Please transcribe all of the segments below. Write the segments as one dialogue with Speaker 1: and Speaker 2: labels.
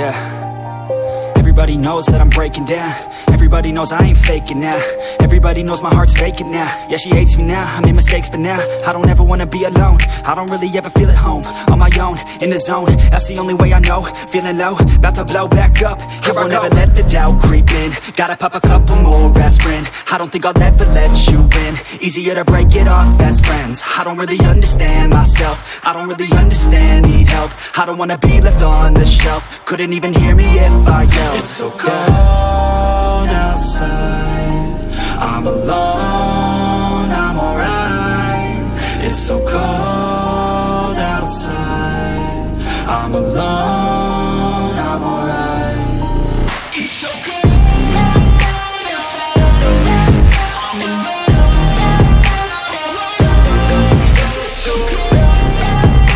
Speaker 1: Yeah. Everybody knows that I'm breaking down. Everybody knows I ain't faking now. Everybody knows my heart's vacant now. Yeah, she hates me now, I made mistakes but now I don't ever wanna be alone. I don't really ever feel at home. On my own, in the zone, that's the only way I know. Feeling low, about to blow back up. Here I won't ever let the doubt creep in. Gotta pop a couple more aspirin. I don't think I'll ever let you in. Easier to break it off best friends. I don't really understand myself. I don't really understand, need help. I don't wanna be left on the shelf. Couldn't even hear me if I yelled.
Speaker 2: It's so cold outside, I'm alone, I'm alright. It's so cold outside, I'm alone, I'm alright. It's so cold outside, I'm alone, it's so cold outside,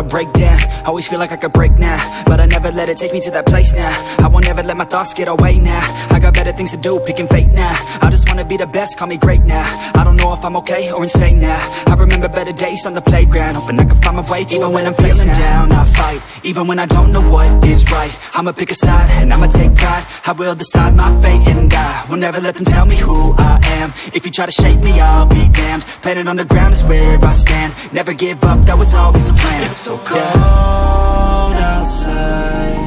Speaker 1: break down, always feel like I could break now, but I never let it take me to that place now. I won't ever let my thoughts get away now. I got better things to do, picking fate now. I just wanna be the best, call me great now. I don't know if I'm okay or insane now. I remember better days on the playground, hoping I can find my way. Even when I'm feeling down, I fight. Even when I don't know what is right, I'ma pick a side and I'ma take pride. I will decide my fate and I will never let them tell me who I am. If you try to shake me, I'll be damned. Planet on the ground is where I stand. Never give up, that was always the plan.
Speaker 2: It's so cold outside,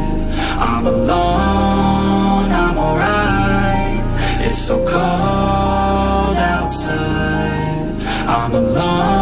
Speaker 2: I'm alone, I'm alright. It's so cold outside, I'm alone.